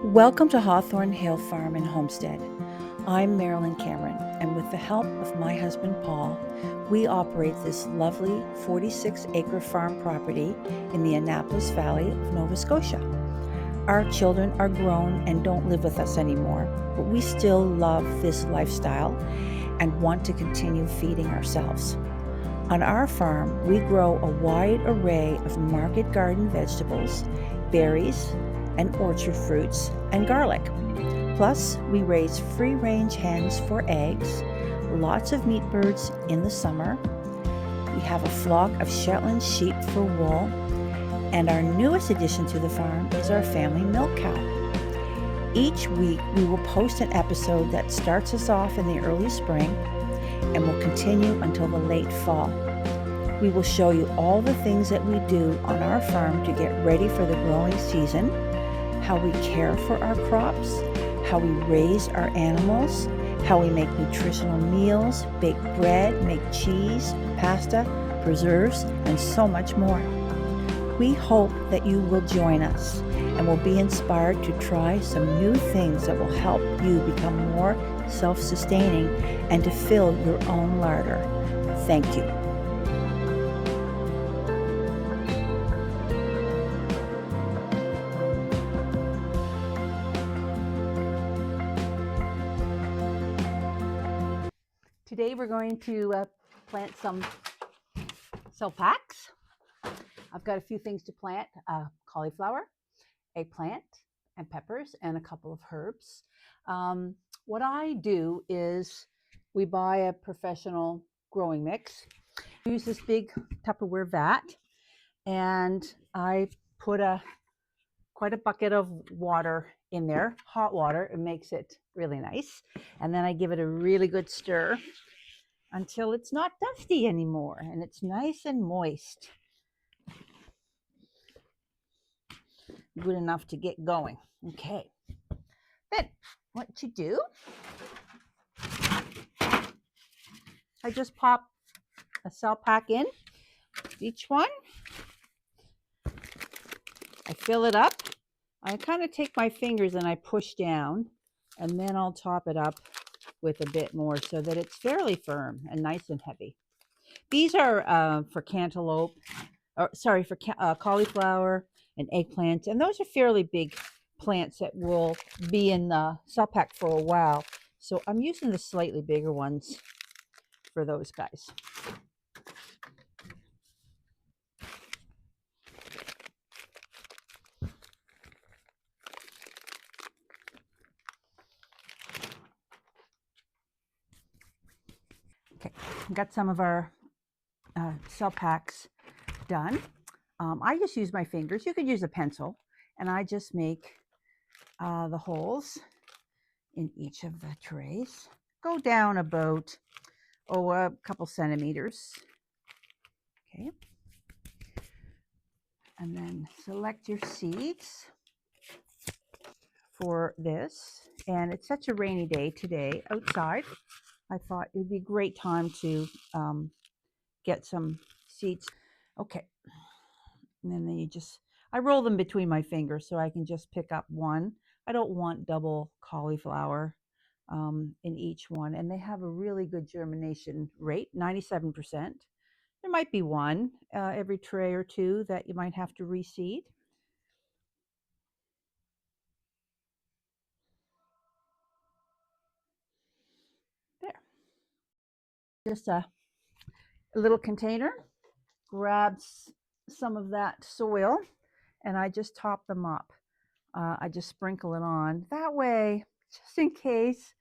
Welcome to Hawthorne Hill Farm and Homestead. I'm Marilyn Cameron, and with the help of my husband Paul, we operate this lovely 46-acre farm property in the Annapolis Valley of Nova Scotia. Our children are grown and don't live with us anymore, but we still love this lifestyle and want to continue feeding ourselves. On our farm, we grow a wide array of market garden vegetables, berries, and orchard fruits, and garlic. Plus, we raise free-range hens for eggs, lots of meat birds in the summer. We have a flock of Shetland sheep for wool, and our newest addition to the farm is our family milk cow. Each week, we will post an episode that starts us off in the early spring and will continue until the late fall. We will show you all the things that we do on our farm to get ready for the growing season, how we care for our crops, how we raise our animals, how we make nutritional meals, bake bread, make cheese, pasta, preserves, and so much more. We hope that you will join us and will be inspired to try some new things that will help you become more self-sustaining and to fill your own larder. Thank you. Today we're going to plant some Haskaps. I've got a few things to plant: cauliflower, eggplant, and peppers, and a couple of herbs. What I do is we buy a professional growing mix. I use this big Tupperware vat, and I put quite a bucket of water in there, hot water. It makes it really nice. And then I give it a really good stir until it's not dusty anymore and it's nice and moist. Good enough to get going. Okay. Then what you do, I just pop a cell pack in each one. I fill it up. I kind of take my fingers and I push down, and then I'll top it up with a bit more so that it's fairly firm and nice and heavy. These are for cantaloupe, for cauliflower and eggplants, and those are fairly big plants that will be in the cell pack for a while. So I'm using the slightly bigger ones for those guys. Okay, got some of our cell packs done. I just use my fingers. You could use a pencil, and I just make the holes in each of the trays. Go down about a couple centimeters. Okay, and then select your seeds for this. And it's such a rainy day today outside. I thought it would be a great time to get some seeds. Okay, and then I roll them between my fingers so I can just pick up one. I don't want double cauliflower in each one, and they have a really good germination rate, 97%. There might be one every tray or two that you might have to reseed. There. Just a little container, grabs some of that soil, and I just top them up. I just sprinkle it on. That way, just in case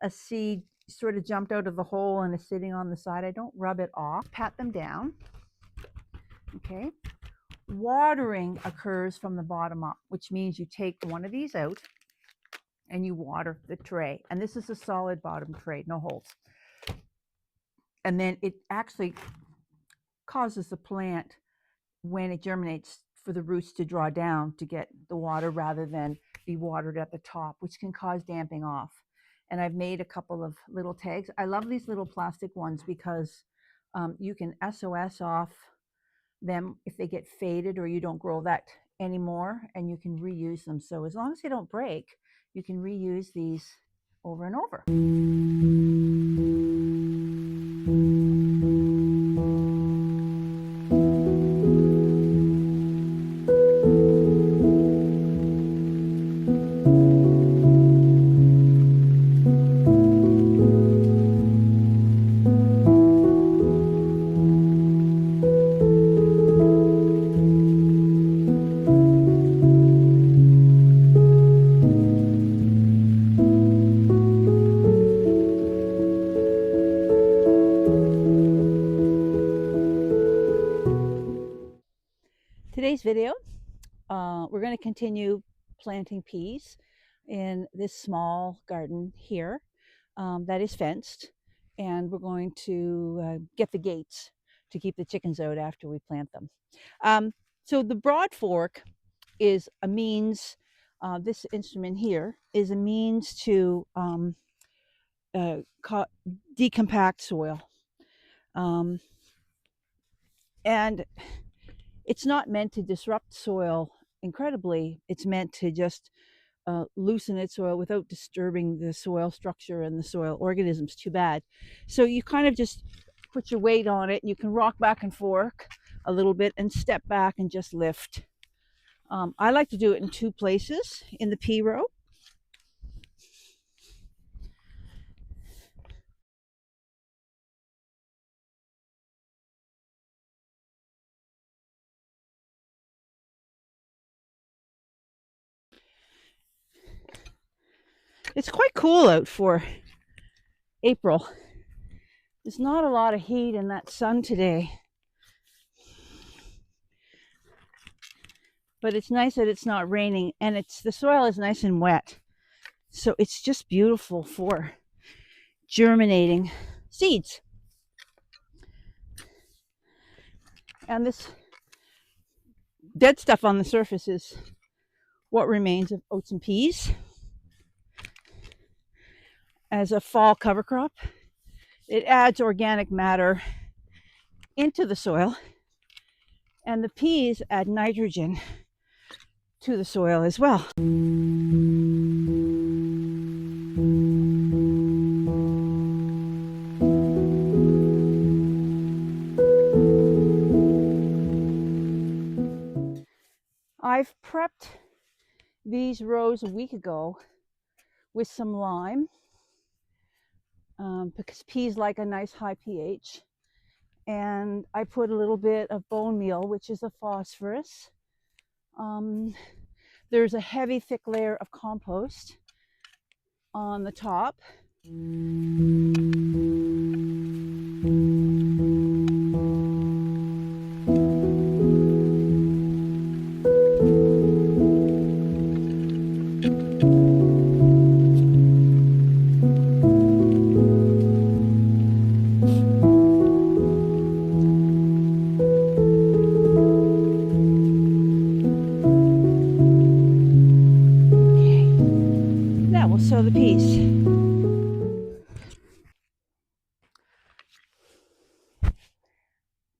a seed sort of jumped out of the hole and is sitting on the side, I don't rub it off. Pat them down. Okay. Watering occurs from the bottom up, which means you take one of these out and you water the tray. And this is a solid bottom tray, no holes. And then it actually causes the plant, when it germinates, for the roots to draw down to get the water rather than be watered at the top, which can cause damping off. And I've made a couple of little tags. I love these little plastic ones because you can SOS off them if they get faded or you don't grow that anymore, and you can reuse them. So as long as they don't break, you can reuse these over and over. Today's video, we're going to continue planting peas in this small garden here that is fenced, and we're going to get the gates to keep the chickens out after we plant them. So the broad fork is a means, this instrument here is a means to decompact soil. And it's not meant to disrupt soil incredibly. It's meant to just loosen its soil without disturbing the soil structure and the soil organisms too bad. So you kind of just put your weight on it. You can rock back and forth a little bit and step back and just lift. I like to do it in two places in the pea row. It's quite cool out for April. There's not a lot of heat in that sun today. But it's nice that it's not raining, and the soil is nice and wet. So it's just beautiful for germinating seeds. And this dead stuff on the surface is what remains of oats and peas as a fall cover crop. It adds organic matter into the soil, and the peas add nitrogen to the soil as well. I've prepped these rows a week ago with some lime because peas like a nice high pH. And I put a little bit of bone meal, which is a phosphorus. There's a heavy, thick layer of compost on the top. We'll sow the peas.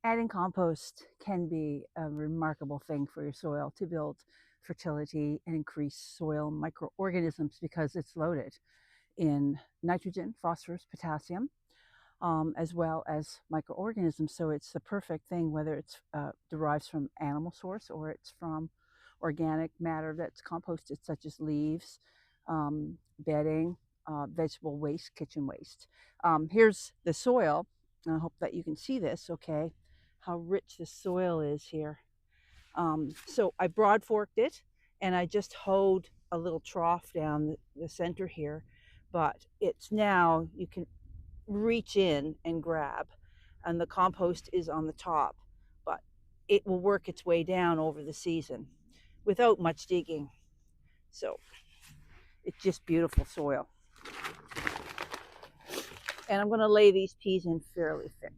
Adding compost can be a remarkable thing for your soil to build fertility and increase soil microorganisms because it's loaded in nitrogen, phosphorus, potassium, as well as microorganisms. So it's the perfect thing, whether it's derives from animal source or it's from organic matter that's composted, such as leaves, bedding, vegetable waste, kitchen waste. Here's the soil. I hope that you can see this, okay, how rich the soil is here. So I broad forked it, and I just hoed a little trough down the center here, but it's now, you can reach in and grab, and the compost is on the top, but it will work its way down over the season without much digging. So it's just beautiful soil. And I'm going to lay these peas in fairly thick.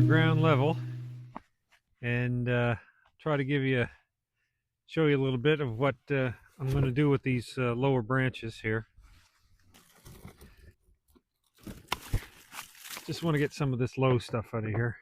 at ground level and try to show you a little bit of what I'm going to do with these lower branches here. Just want to get some of this low stuff out of here.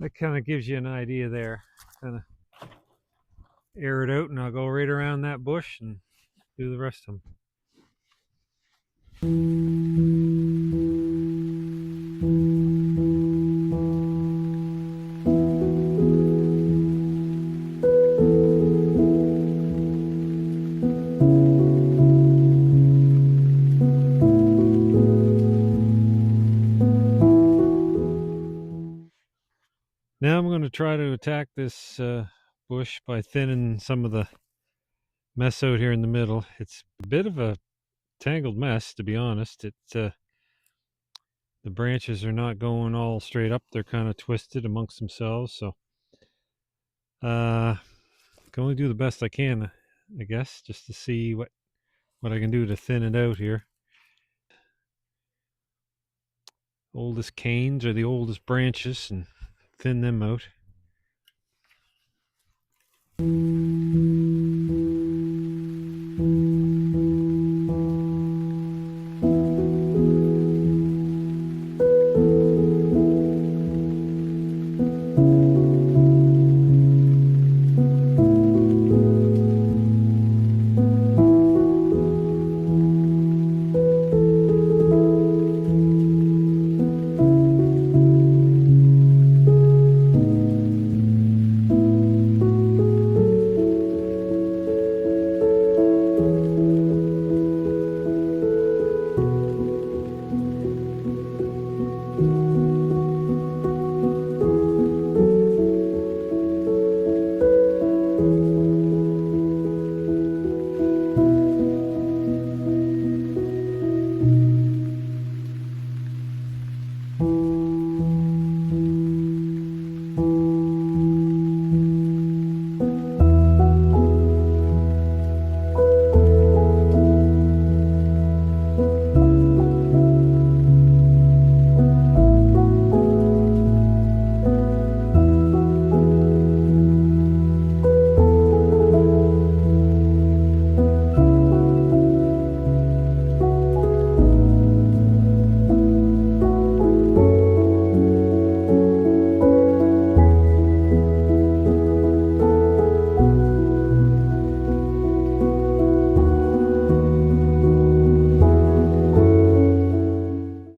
That kind of gives you an idea there. Kind of air it out and I'll go right around that bush and do the rest of them. Now I'm going to try to attack this bush by thinning some of the mess out here in the middle. It's a bit of a tangled mess, to be honest. The branches are not going all straight up. They're kind of twisted amongst themselves. So can only do the best I can, I guess, just to see what I can do to thin it out here. Oldest canes or the oldest branches and thin them out.